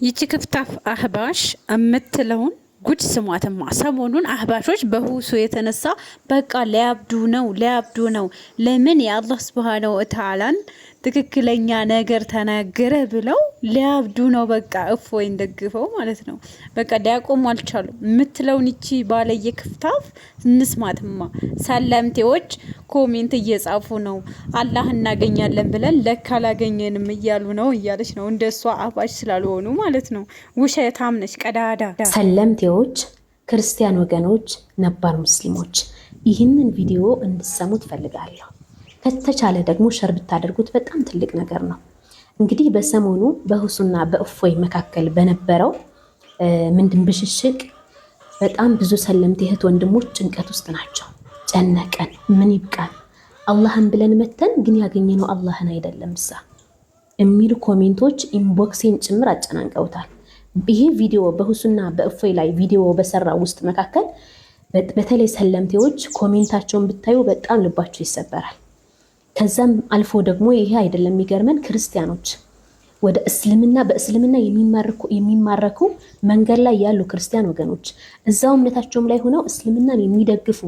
ይቺ ክፍታፍ አህባሽ እምትለውን ጉድ ስሟትማ። ሰሞኑን አህባሾች በሁሱ የተነሳ በቃ ሊያብዱ ነው። ለምን የአላህ ሱብሃነሁ ወተዓላን ትክክለኛ ነገር ተናገረ ብለው ሊያብዱ ነው። በቃ እፎይን ደግፈው ማለት ነው። በቃ ሊያቆሙ አልቻሉም። የምትለውን ይቺ ባለየ ክፍታፍ እንስማትማ። ሰለምቴዎች ኮሜንት እየጻፉ ነው። አላህ እናገኛለን ብለን ለካ አላገኘንም እያሉ ነው እያለች ነው። እንደሷ አህባሽ ስላልሆኑ ማለት ነው። ውሸታም ነች ቀዳዳ። ሰለምቴዎች፣ ክርስቲያን ወገኖች፣ ነባር ሙስሊሞች ይህንን ቪዲዮ እንድሰሙ ትፈልጋለሁ። ከተቻለ ደግሞ ሸር ብታደርጉት በጣም ትልቅ ነገር ነው። እንግዲህ በሰሞኑ በሁሱና በእፎይ መካከል በነበረው ምንድን ብሽሽቅ በጣም ብዙ ሰለምቴ እህት ወንድሞች ጭንቀት ውስጥ ናቸው። ጨነቀን፣ ምን ይብቃን፣ አላህን ብለን መተን ግን ያገኘነው አላህን አይደለም እሳ የሚሉ ኮሜንቶች ኢንቦክሴን ጭምር አጨናንቀውታል። ይሄ ቪዲዮ በሁሱና በእፎይ ላይ ቪዲዮ በሰራ ውስጥ መካከል በተለይ ሰለምቴዎች ኮሜንታቸውን ብታዩ በጣም ልባቸው ይሰበራል። ከዛም አልፎ ደግሞ ይሄ አይደለም የሚገርመን፣ ክርስቲያኖች ወደ እስልምና በእስልምና የሚማረኩ መንገድ ላይ ያሉ ክርስቲያን ወገኖች እዛው እምነታቸውም ላይ ሆነው እስልምናን የሚደግፉ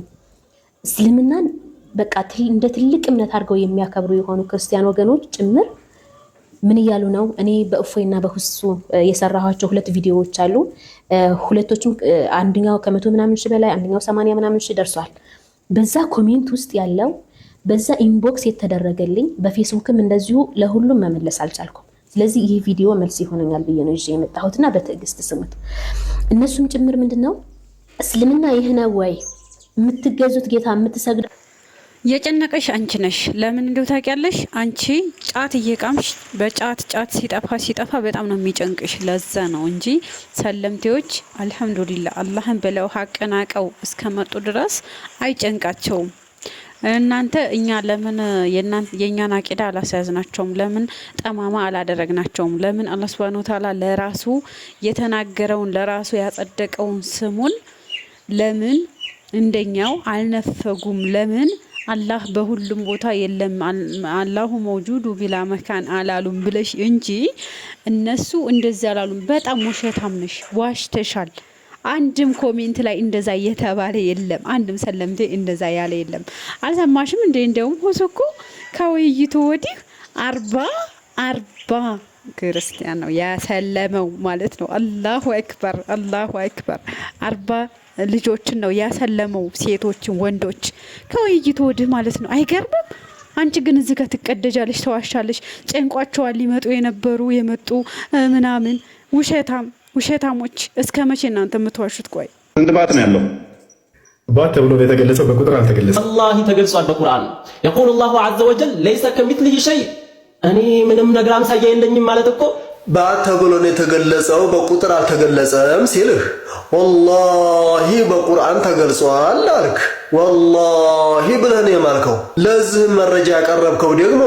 እስልምናን በቃ እንደ ትልቅ እምነት አድርገው የሚያከብሩ የሆኑ ክርስቲያን ወገኖች ጭምር ምን እያሉ ነው? እኔ በእፎይና በሁሱ የሰራኋቸው 2 ቪዲዮዎች አሉ። ሁለቶችም አንደኛው ከ100 ምናምን ሺህ በላይ አንደኛው 80 ምናምን ሺህ ደርሷል። በዛ ኮሜንት ውስጥ ያለው በዛ ኢንቦክስ የተደረገልኝ በፌስቡክም እንደዚሁ ለሁሉም መመለስ አልቻልኩም። ስለዚህ ይህ ቪዲዮ መልስ ይሆነኛል ብዬ ነው ይዤ የመጣሁትና በትዕግስት ስሙት። እነሱም ጭምር ምንድነው እስልምና ይህ ነው ወይ የምትገዙት ጌታ የምትሰግዱ? የጨነቀሽ አንቺ ነሽ። ለምን እንደው ታውቂያለሽ? አንቺ ጫት እየቃምሽ ጫት ሲጠፋ በጣም ነው የሚጨንቅሽ። ለዛ ነው እንጂ ሰለምቴዎች አልሐምዱሊላህ አላህን ብለው ሀቅን አቀው እስከመጡ ድረስ አይጨንቃቸውም። እናንተ እኛ ለምን የኛን አቂዳ አላስያዝናቸውም? ለምን ጠማማ አላደረግናቸውም? ለምን አላህ Subhanahu Wa Ta'ala ለራሱ የተናገረውን ለራሱ ያጸደቀውን ስሙን ለምን እንደኛው አልነፈጉም? ለምን አላህ በሁሉም ቦታ የለም አላሁ መውጁዱ ቢላ መካን አላሉም ብለሽ እንጂ እነሱ እንደዚህ አላሉም። በጣም ውሸታም ነሽ፣ ዋሽተሻል። አንድም ኮሜንት ላይ እንደዛ የተባለ የለም። አንድም ሰለምቴ እንደዛ ያለ የለም። አልሰማሽም እንዴ? እንደውም ሁሱ እኮ ከውይይቱ ወዲህ 40 ክርስቲያን ነው ያሰለመው ማለት ነው። አላሁ አክበር 40 ልጆችን ነው ያሰለመው፣ ሴቶችን ወንዶች፣ ከውይይቱ ወዲህ ማለት ነው። አይገርምም? አንቺ ግን እዚህ ጋር ትቀደጃለሽ፣ ተዋሻለሽ። ጨንቋቸዋል ሊመጡ የመጡ ምናምን ውሸታሞች። እስከ መቼ እናንተ የምትዋሹት? ቆይ እንት ባት ነው ያለው? ባት ተብሎ የተገለጸው በቁጥር አልተገለጸም። አላህ ተገልጿል በቁርአን። يقول الله عز وجل ليس كمثله شيء እኔ ምንም ነገር አምሳያ የለኝም ማለት እኮ ባት ተብሎ ነው የተገለጸው በቁጥር አልተገለጸም ሲልህ ወላሂ በቁርአን ተገልጿል አልክ። ወላሂ ብለህ ነው የማልከው። ለዚህ መረጃ ያቀረብከው ደግሞ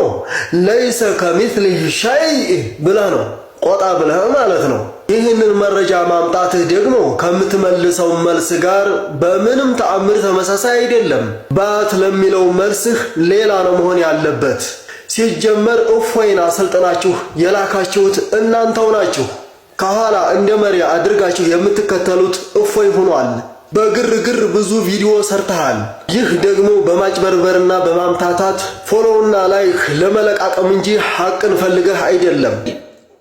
ليس كمثله شيء ብለህ ነው ቆጣ ብለህ ማለት ነው። ይህንን መረጃ ማምጣትህ ደግሞ ከምትመልሰው መልስ ጋር በምንም ተአምር ተመሳሳይ አይደለም። ባት ለሚለው መልስህ ሌላ ነው መሆን ያለበት። ሲጀመር እፎይን አሰልጥናችሁ የላካችሁት እናንተው ናችሁ። ከኋላ እንደ መሪ አድርጋችሁ የምትከተሉት እፎይ ሆኗል። በግርግር ብዙ ቪዲዮ ሰርተሃል። ይህ ደግሞ በማጭበርበርና በማምታታት ፎሎውና ላይክ ለመለቃቀም እንጂ ሐቅን ፈልገህ አይደለም።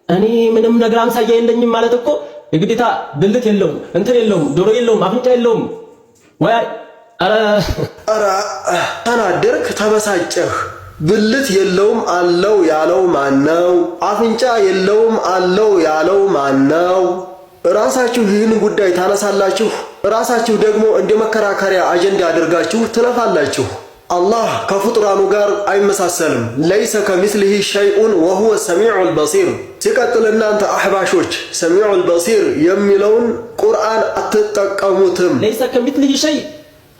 እኔ ምንም ነገር አምሳያ የለኝም ማለት እኮ የግዴታ ብልት የለውም፣ እንትን የለውም፣ ዶሮ የለውም፣ አፍንጫ የለውም ወይ? ኧረ ተናደርክ፣ ተበሳጨህ። ብልት የለውም አለው ያለው ማነው? አፍንጫ የለውም አለው ያለው ማነው? ራሳችሁ ይህን ጉዳይ ታነሳላችሁ። ራሳችሁ ደግሞ እንደ መከራከሪያ አጀንዳ አድርጋችሁ ትለፋላችሁ። አላህ ከፍጡራኑ ጋር አይመሳሰልም። ለይሰ ከሚስሊሂ ሸይኡን ወሁወ ሰሚዑል በሲር። ሲቀጥል እናንተ አህባሾች ሰሚዑል በሲር የሚለውን ቁርአን አትጠቀሙትም። ለይሰ ከሚስሊሂ ሸይ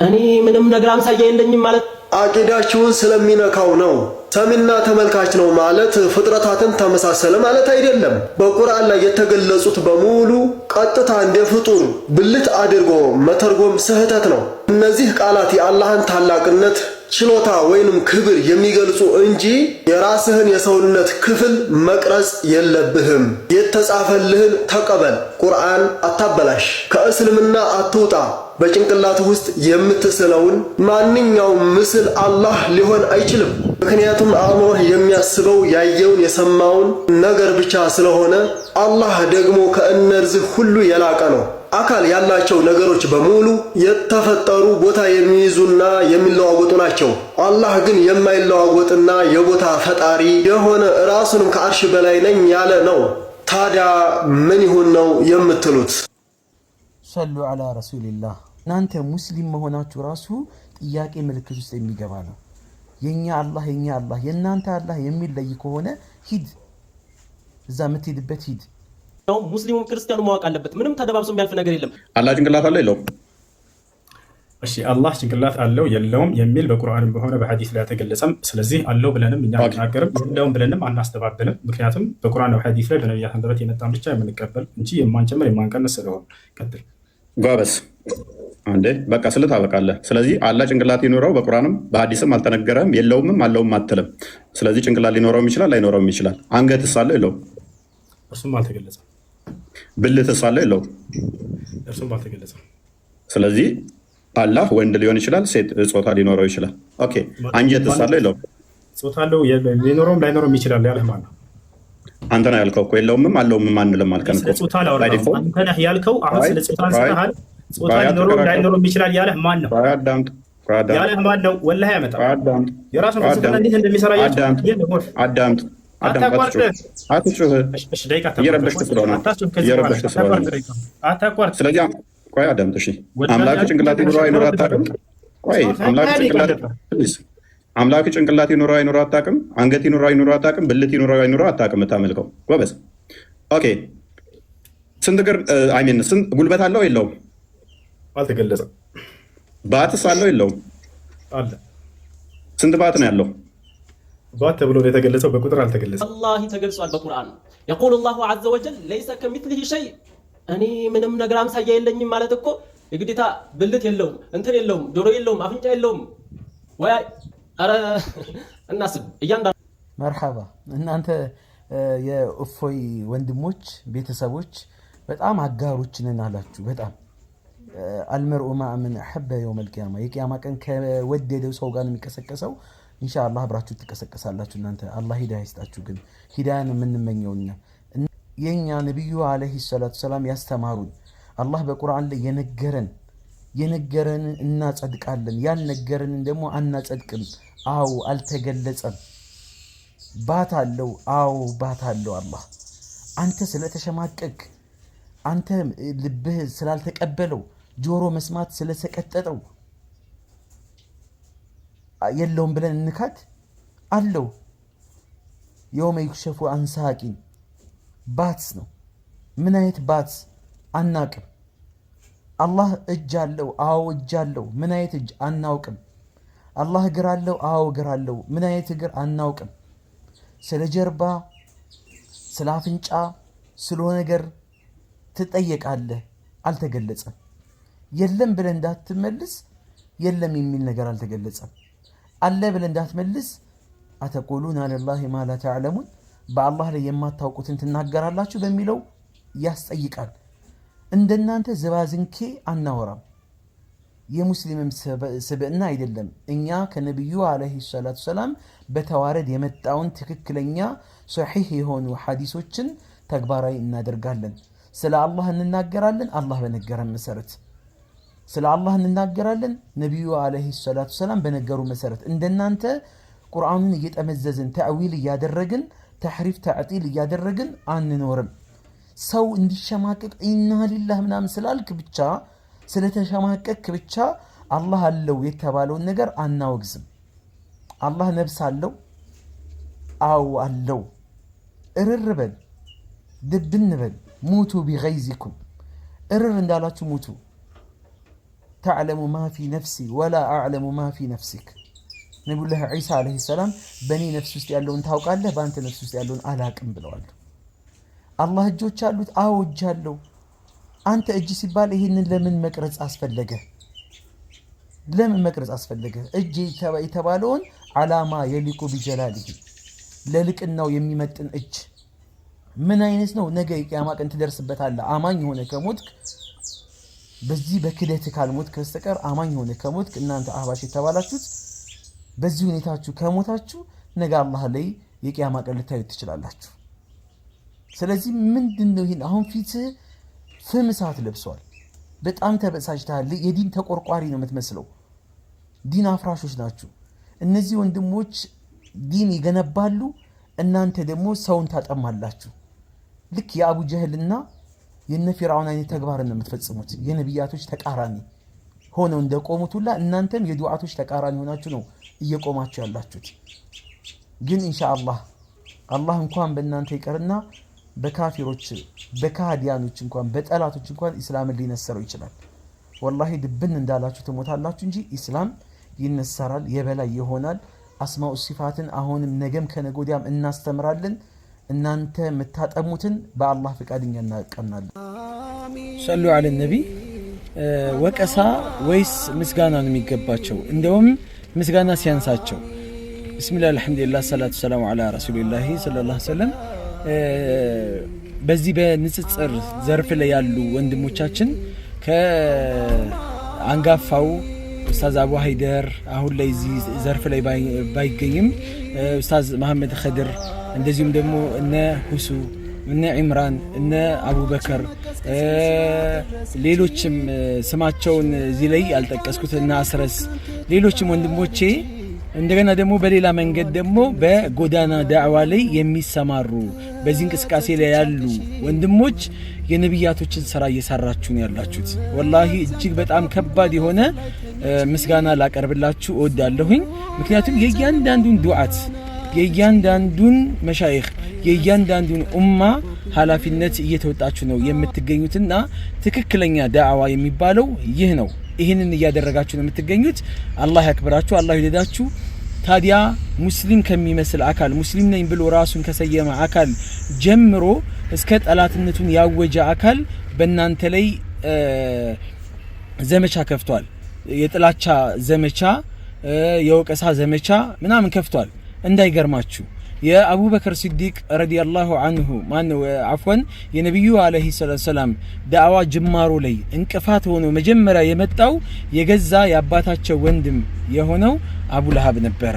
እኔ ምንም ነገር አምሳያ የለኝም ማለት አቂዳችሁን ስለሚነካው ነው። ሰሚና ተመልካች ነው ማለት ፍጥረታትን ተመሳሰለ ማለት አይደለም። በቁርአን ላይ የተገለጹት በሙሉ ቀጥታ እንደ ፍጡር ብልት አድርጎ መተርጎም ስህተት ነው። እነዚህ ቃላት የአላህን ታላቅነት ችሎታ ወይንም ክብር የሚገልጹ እንጂ የራስህን የሰውነት ክፍል መቅረጽ የለብህም። የተጻፈልህን ተቀበል። ቁርአን አታበላሽ። ከእስልምና አትውጣ። በጭንቅላት ውስጥ የምትስለውን ማንኛውም ምስል አላህ ሊሆን አይችልም። ምክንያቱም አእምሮህ የሚያስበው ያየውን የሰማውን ነገር ብቻ ስለሆነ አላህ ደግሞ ከእነዚህ ሁሉ የላቀ ነው። አካል ያላቸው ነገሮች በሙሉ የተፈጠሩ ቦታ የሚይዙና የሚለዋወጡ ናቸው። አላህ ግን የማይለዋወጥና የቦታ ፈጣሪ የሆነ ራሱንም ከአርሽ በላይ ነኝ ያለ ነው። ታዲያ ምን ይሁን ነው የምትሉት? ሰሉ ዐላ ረሱሊላህ። እናንተ ሙስሊም መሆናችሁ ራሱ ጥያቄ ምልክት ውስጥ የሚገባ ነው። የኛ አላህ የእናንተ አላህ የሚለይ ከሆነ ሂድ፣ እዛ የምትሄድበት ሂድ። ሙስሊሙም ክርስቲያኑ ማወቅ አለበት። ምንም ተደባብሶ የሚያልፍ ነገር የለም። አላህ ጭንቅላት አለው የለውም? እሺ አላህ ጭንቅላት አለው የለውም የሚል በቁርአንም በሆነ በሐዲስ ላይ አልተገለጸም። ስለዚህ አለው ብለንም እኛ አንናገርም፣ የለውም ብለንም አናስተባብልም። ምክንያቱም በቁርአን በሐዲስ ላይ በነቢያት አንደበት የመጣን ብቻ የምንቀበል እንጂ የማንጨምር የማንቀንስ ስለሆነ። ቀጥል ጓበስ አንዴ በቃ ስልት አበቃለህ። ስለዚህ አላህ ጭንቅላት ይኖረው በቁርአንም በሐዲስም አልተነገረም። የለውምም አለውም አትልም። ስለዚህ ጭንቅላት ሊኖረውም ይችላል ላይኖረውም ይችላል። አንገትስ አለው የለውም? እርሱም አልተገለጸም። ብልትስ አለው የለውም? እርሱም አልተገለጸም። ስለዚህ አላህ ወንድ ሊሆን ይችላል፣ ሴት ጾታ ሊኖረው ይችላል። ኦኬ አንጀትስ አለው የለውም? ጾታ አለው ሊኖረውም ላይኖረውም ይችላል ያለህ ማን ነው? አንተ ነህ ያልከው እኮ የለውምም አለውም አንልም አልከን እኮ። ጾታ ላወራው አንተ ነህ ያልከው። አሁን ስለ ጾታ አንስተሃል። ጾታ ሊኖረውም ላይኖረውም ይችላል ያለህ ማን ነው? ያለህ ማን ነው? ወላሂ ያመጣው የራሱን ፍልስፍና እንዴት እንደሚሰራ አዳምጥ። አትጩህ፣ እየረበሽክ ስለሆነ አታቋርጥ። ስለዚህ ቆይ አዳምጥ። እሺ አምላክ ጭንቅላት ይኑረው አይኑረው አታውቅም? ቆይ አምላክ ጭንቅላት ይኑረው አይኑረው አታውቅም? አንገት ይኑረው አይኑረው አታውቅም? ብልት ይኑረው አይኑረው አታውቅም? የምታመልከው ጎበዝ። ኦኬ ስንት እግር አይሚን ስንት ጉልበት አለው የለውም? አልተገለጸም። ባትስ አለው የለውም? አለ። ስንት ባት ነው ያለው? ባት ተብሎ የተገለጸው በቁጥር አልተገለጸም። አላህ ተገልጿል በቁርአን። የቁል አላሁ ዐዘ ወጀል ለይሰ ከሚስሊሂ ሸይ። እኔ ምንም ነገር አምሳያ የለኝም ማለት እኮ የግዴታ ብልት የለውም፣ እንትን የለውም፣ ጆሮ የለውም፣ አፍንጫ የለውም ወይ? ኧረ እናስብ እያንዳንዱ። መርሐባ እናንተ የእፎይ ወንድሞች ቤተሰቦች በጣም አጋሮች ነን አላችሁ። በጣም አልመርኡ መዐ መን አሐበ የውመል ቂያማ፣ የቂያማ ቀን ከወደደው ሰው ጋር ነው የሚቀሰቀሰው። ኢንሻአላህ አብራችሁ ትቀሰቀሳላችሁ። እናንተ አላህ ሂዳያ ይስጣችሁ። ግን ሂዳያ ነው የምንመኘው እኛ። የኛ ነብዩ አለይሂ ሰላቱ ሰላም ያስተማሩን አላህ በቁርአን ላይ የነገረን እናጸድቃለን፣ ያልነገረንን ደግሞ አናጸድቅም። አው አልተገለጸም። ባት አለው፣ አው ባት አለው። አላህ አንተ ስለተሸማቀቅ፣ አንተ ልብህ ስላልተቀበለው፣ ጆሮ መስማት ስለሰቀጠጠው የለውም ብለን እንካድ? አለው። የውመ ይክሸፉ አን ሳቂን ባትስ ነው። ምን አይነት ባትስ አናቅም። አላህ እጅ አለው፣ አዎ እጅ አለው። ምን አይነት እጅ አናውቅም። አላህ እግር አለው፣ አዎ እግር አለው። ምን አይነት እግር አናውቅም። ስለ ጀርባ፣ ስለ አፍንጫ፣ ስለሆነ ነገር ትጠየቃለህ። አልተገለጸም። የለም ብለህ እንዳትመልስ የለም የሚል ነገር አልተገለጸም። አለ ብለህ እንዳትመልስ አተቁሉን አለላሂ ማ ላ ተዕለሙን፣ በአላህ ላይ የማታውቁትን ትናገራላችሁ በሚለው ያስጠይቃል። እንደናንተ ዝባዝንኬ አናወራም። የሙስሊምም ስብዕና አይደለም። እኛ ከነቢዩ አለይሂ ሰላቱ ሰላም በተዋረድ የመጣውን ትክክለኛ ሶሒህ የሆኑ ሐዲሶችን ተግባራዊ እናደርጋለን። ስለ አላህ እንናገራለን፣ አላህ በነገረን መሰረት ስለ አላህ እንናገራለን፣ ነቢዩ አለይሂ ሰላቱ ሰላም በነገሩ መሰረት። እንደናንተ ቁርአኑን እየጠመዘዝን ተዕዊል እያደረግን ተሕሪፍ ተዕጢል እያደረግን አንኖርም። ሰው እንዲሸማቀቅ ኢና ሊላህ ምናምን ስላልክ ብቻ ስለተሸማቀቅ ብቻ አላህ አለው የተባለውን ነገር አናወግዝም። አላህ ነብስ አለው፣ አው አለው። እርር በል ድብን በል ሙቱ ቢገይዚኩም፣ እርር እንዳላችሁ ሙቱ። ተዕለሙ ማ ፊ ነፍሲ ወላ አዕለሙ ማ ፊ ነፍሲክ። ነቢዩላህ ዒሳ ዓለይሂ ሰላም በእኔ ነፍስ ውስጥ ያለውን ታውቃለህ፣ በአንተ ነፍስ ውስጥ ያለውን አላቅም ብለዋል። አላህ እጆች አሉት፣ አዎ እጅ አለው። አንተ እጅ ሲባል ይህንን ለምን መቅረጽ አስፈለገ? ለምን መቅረጽ አስፈለገ? እጅ የተባለውን ዓላማ የሊቁ ቢጀላሊሂ ለልቅናው የሚመጥን እጅ ምን አይነት ነው? ነገ የቂያማ ቀን ትደርስበታለህ። አማኝ ሆነ ከሞትክ በዚህ በክደት ካልሞትክ በስተቀር አማኝ ሆነ ከሞትክ እናንተ አህባሽ የተባላችሁት በዚህ ሁኔታችሁ ከሞታችሁ ነገ አላህ ላይ የቂያማ ቀን ልታዩት ትችላላችሁ። ስለዚህ ምንድነው ይሄን አሁን ፊት ፍም እሳት ለብሷል። በጣም ተበሳጭተሃል። የዲን ተቆርቋሪ ነው የምትመስለው። ዲን አፍራሾች ናችሁ እነዚህ ወንድሞች። ዲን ይገነባሉ፣ እናንተ ደግሞ ሰውን ታጠማላችሁ። ልክ የአቡ ጀህልና የነ ፊርዓውን አይነት ተግባር ነው የምትፈጽሙት። የነቢያቶች ተቃራኒ ሆነው እንደቆሙት ሁላ እናንተም የዱዓቶች ተቃራኒ ሆናችሁ ነው እየቆማችሁ ያላችሁት። ግን ኢንሻአላህ አላህ እንኳን በእናንተ ይቀርና በካፊሮች በካዲያኖች እንኳን በጠላቶች እንኳን ኢስላምን ሊነሰረው ይችላል። ወላሂ ድብን እንዳላችሁ ትሞታላችሁ እንጂ ኢስላም ይነሰራል፣ የበላይ ይሆናል። አስማኡ ሲፋትን አሁንም ነገም ከነጎዲያም እናስተምራለን። እናንተ የምታጠሙትን በአላህ ፍቃድኛ እናቀናለን። ሰሉ ዐለ ነቢ። ወቀሳ ወይስ ምስጋና ነው የሚገባቸው? እንደውም ምስጋና ሲያንሳቸው። ቢስሚላህ አልሐምዱሊላህ ሰላቱ ሰላሙ ዐላ ረሱሊላህ ሰለላሁ ዐለይሂ ወሰለም። በዚህ በንጽጽር ዘርፍ ላይ ያሉ ወንድሞቻችን ከአንጋፋው ኡስታዝ አቡ ሀይደር አሁን ላይ እዚህ ዘርፍ ላይ ባይገኝም ኡስታዝ መሐመድ ኸድር እንደዚሁም ደግሞ እነ ሁሱ እነ ኢምራን እነ አቡበከር ሌሎችም ስማቸውን እዚህ ላይ ያልጠቀስኩት እና አስረስ ሌሎችም ወንድሞቼ እንደገና ደግሞ በሌላ መንገድ ደግሞ በጎዳና ዳዕዋ ላይ የሚሰማሩ በዚህ እንቅስቃሴ ላይ ያሉ ወንድሞች የነቢያቶችን ስራ እየሰራችሁ ነው ያላችሁት። ወላሂ እጅግ በጣም ከባድ የሆነ ምስጋና ላቀርብላችሁ እወዳለሁኝ። ምክንያቱም የእያንዳንዱን ዱዓት የእያንዳንዱን መሻይኽ የእያንዳንዱን ኡማ ኃላፊነት እየተወጣችሁ ነው የምትገኙትና ትክክለኛ ዳዕዋ የሚባለው ይህ ነው። ይህንን እያደረጋችሁ ነው የምትገኙት። አላህ ያክብራችሁ፣ አላህ ይወደዳችሁ። ታዲያ ሙስሊም ከሚመስል አካል ሙስሊም ነኝ ብሎ ራሱን ከሰየመ አካል ጀምሮ እስከ ጠላትነቱን ያወጀ አካል በእናንተ ላይ ዘመቻ ከፍቷል። የጥላቻ ዘመቻ፣ የወቀሳ ዘመቻ ምናምን ከፍቷል። እንዳይገርማችሁ የአቡበከር ሲዲቅ ረዲየላሁ አንሁ ማነው አፍወን የነብዩ አለይሂ ሰላም ዳዕዋ ጅማሮ ላይ እንቅፋት ሆኖ መጀመሪያ የመጣው የገዛ የአባታቸው ወንድም የሆነው አቡ ለሃብ ነበረ።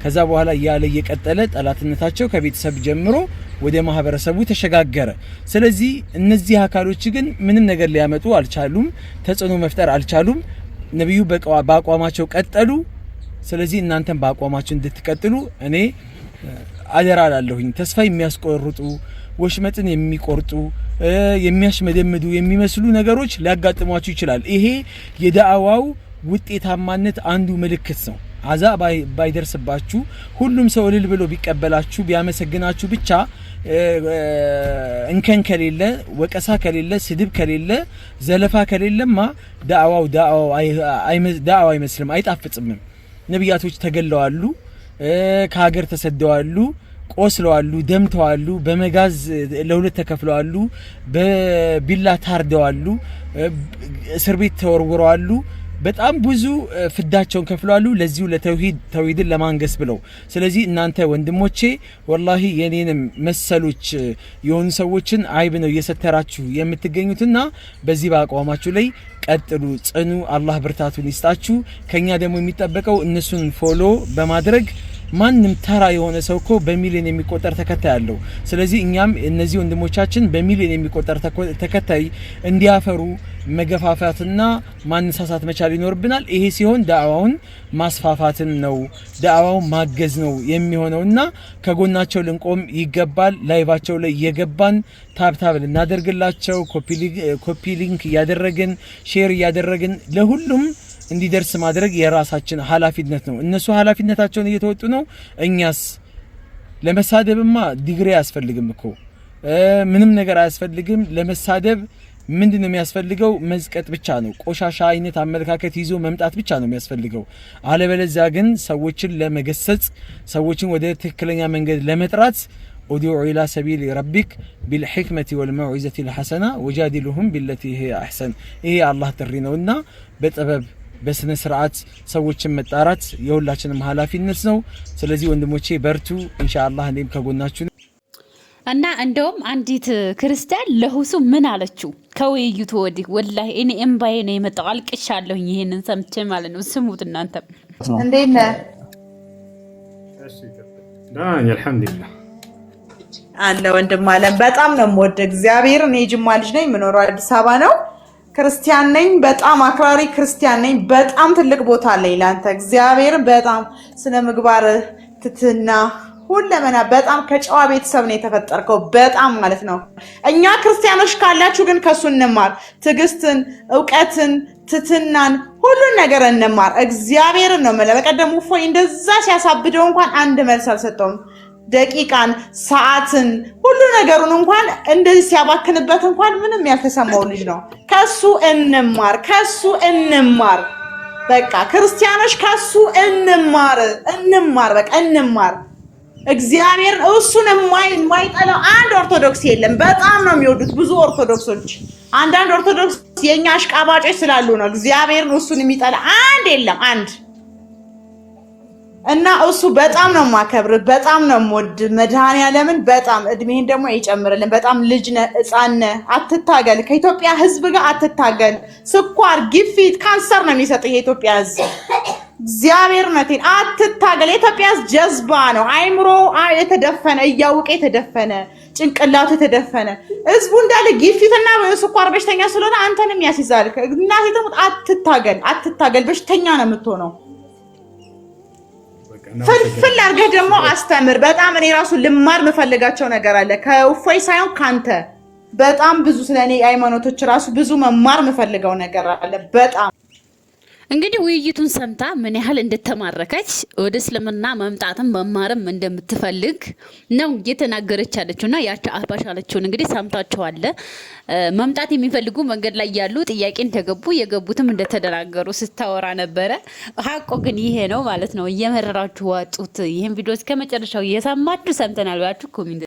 ከዛ በኋላ ያለ የቀጠለ ጠላትነታቸው ከቤተሰብ ጀምሮ ወደ ማህበረሰቡ ተሸጋገረ። ስለዚህ እነዚህ አካሎች ግን ምንም ነገር ሊያመጡ አልቻሉም፣ ተጽዕኖ መፍጠር አልቻሉም። ነብዩ በአቋማቸው ቀጠሉ። ስለዚህ እናንተም በአቋማችሁ እንድትቀጥሉ እኔ አደራ ላለሁኝ። ተስፋ የሚያስቆርጡ ወሽመጥን የሚቆርጡ የሚያሽመደምዱ የሚመስሉ ነገሮች ሊያጋጥሟችሁ ይችላል። ይሄ የዳዕዋው ውጤታማነት አንዱ ምልክት ነው። አዛ ባይደርስባችሁ ሁሉም ሰው እልል ብሎ ቢቀበላችሁ ቢያመሰግናችሁ ብቻ እንከን ከሌለ ወቀሳ ከሌለ ስድብ ከሌለ ዘለፋ ከሌለማ ዳዕዋው አይመስልም፣ አይጣፍጥም። ነቢያቶች ተገለዋሉ፣ ከሀገር ተሰደዋሉ፣ ቆስለዋሉ፣ ደምተዋሉ፣ በመጋዝ ለሁለት ተከፍለዋሉ፣ በቢላ ታርደዋሉ፣ እስር ቤት ተወርውረዋሉ። በጣም ብዙ ፍዳቸውን ከፍለዋሉ ለዚሁ ለተውሂድን ለማንገስ ብለው። ስለዚህ እናንተ ወንድሞቼ ወላሂ የኔንም መሰሎች የሆኑ ሰዎችን አይብ ነው እየሰተራችሁ የምትገኙትና በዚህ በአቋማችሁ ላይ ቀጥሉ፣ ጽኑ። አላህ ብርታቱን ይስጣችሁ። ከኛ ደግሞ የሚጠበቀው እነሱን ፎሎ በማድረግ ማንም ተራ የሆነ ሰው እኮ በሚሊዮን የሚቆጠር ተከታይ አለው። ስለዚህ እኛም እነዚህ ወንድሞቻችን በሚሊዮን የሚቆጠር ተከታይ እንዲያፈሩ መገፋፋትና ማነሳሳት መቻል ይኖርብናል። ይሄ ሲሆን ዳዕዋውን ማስፋፋትን ነው፣ ዳዕዋውን ማገዝ ነው የሚሆነውና ከጎናቸው ልንቆም ይገባል። ላይቫቸው ላይ እየገባን ታብታብ ልናደርግላቸው ኮፒ ሊንክ እያደረግን ሼር እያደረግን ለሁሉም እንዲደርስ ማድረግ የራሳችን ኃላፊነት ነው። እነሱ ኃላፊነታቸውን እየተወጡ ነው። እኛስ ለመሳደብማ ዲግሪ አያስፈልግም እኮ ምንም ነገር አያስፈልግም። ለመሳደብ ምንድነው የሚያስፈልገው? መዝቀጥ ብቻ ነው። ቆሻሻ አይነት አመለካከት ይዞ መምጣት ብቻ ነው የሚያስፈልገው። አለበለዚያ ግን ሰዎችን ለመገሰጽ ሰዎችን ወደ ትክክለኛ መንገድ ለመጥራት ኡድዑ ኢላ ሰቢል ረቢክ ቢልሕክመቲ ወልመውዒዘቲ ልሐሰና ወጃዲሉሁም ቢለቲ ሂየ አሕሰን። ይሄ አላህ ጥሪ ነውና በጥበብ በስነ ስርዓት ሰዎችን መጣራት የሁላችንም ኃላፊነት ነው። ስለዚህ ወንድሞቼ በርቱ፣ ኢንሻአላህ እኔም ከጎናችሁ። እና እንደውም አንዲት ክርስቲያን ለሁሱ ምን አለችው? ከውይይቱ ወዲህ ወላሂ እኔ እምባዬ ነው የመጣው፣ አልቅሻለሁኝ ይሄንን ሰምቼ ማለት ነው። ስሙት እናንተ። እንዴት ነህ? እሺ ዳኝ አልሐምዱሊላህ አለ ወንድም አለም። በጣም ነው የምወደው እግዚአብሔር። እኔ ጅማ ልጅ ነኝ፣ የምኖረው አዲስ አበባ ነው። ክርስቲያን ነኝ፣ በጣም አክራሪ ክርስቲያን ነኝ። በጣም ትልቅ ቦታ አለኝ ላንተ እግዚአብሔር። በጣም ስነ ምግባር፣ ትትና ሁለመና በጣም ከጨዋ ቤተሰብ ነው የተፈጠርከው። በጣም ማለት ነው። እኛ ክርስቲያኖች ካላችሁ ግን ከሱ እንማር። ትዕግስትን፣ እውቀትን፣ ትትናን ሁሉን ነገር እንማር። እግዚአብሔርን ነው የምልህ። በቀደም እፎይ እንደዛ ሲያሳብደው እንኳን አንድ መልስ አልሰጠውም። ደቂቃን፣ ሰዓትን፣ ሁሉ ነገሩን እንኳን እንደዚህ ሲያባክንበት እንኳን ምንም ያልተሰማው ልጅ ነው። ከሱ እንማር፣ ከሱ እንማር። በቃ ክርስቲያኖች ከሱ እንማር፣ በቃ እንማር። እግዚአብሔር እሱን የማይጠላው አንድ ኦርቶዶክስ የለም። በጣም ነው የሚወዱት ብዙ ኦርቶዶክሶች። አንዳንድ ኦርቶዶክስ የኛ አሽቃባጮች ስላሉ ነው። እግዚአብሔር እሱን የሚጠላ አንድ የለም፣ አንድ እና እሱ በጣም ነው ማከብር፣ በጣም ነው የምወድ መድኃኒዓለምን። በጣም እድሜህን ደግሞ ይጨምርልን። በጣም ልጅ ነህ፣ ሕፃን ነህ። አትታገል፣ ከኢትዮጵያ ሕዝብ ጋር አትታገል። ስኳር፣ ግፊት፣ ካንሰር ነው የሚሰጥህ የኢትዮጵያ ሕዝብ። እግዚአብሔር ነቴን አትታገል። የኢትዮጵያ ሕዝብ ጀዝባ ነው። አይምሮ የተደፈነ እያወቀ የተደፈነ ጭንቅላቱ የተደፈነ ሕዝቡ እንዳለ ግፊትና ስኳር በሽተኛ ስለሆነ አንተንም ያስይዛል። እናቴ ተሙት፣ አትታገል፣ በሽተኛ ነው የምትሆነው። ፍልፍል አድርገህ ደግሞ አስተምር። በጣም እኔ ራሱ ልማር የምፈልጋቸው ነገር አለ ከእፎይ ሳይሆን ካንተ። በጣም ብዙ ስለኔ ሃይማኖቶች ራሱ ብዙ መማር የምፈልገው ነገር አለ በጣም። እንግዲህ ውይይቱን ሰምታ ምን ያህል እንደተማረከች ወደ እስልምና መምጣትም መማርም እንደምትፈልግ ነው እየተናገረች ያለችውና ያቺ አህባሽ አለችውን እንግዲህ ሰምታችኋል። መምጣት የሚፈልጉ መንገድ ላይ ያሉ ጥያቄን ተገቡ፣ የገቡትም እንደተደናገሩ ስታወራ ነበረ። ሀቆ ግን ይሄ ነው ማለት ነው። እየመረራችሁ ዋጡት። ይሄን ቪዲዮ እስከ መጨረሻው እየሰማችሁ ሰምተናል ብላችሁ ኮሜንት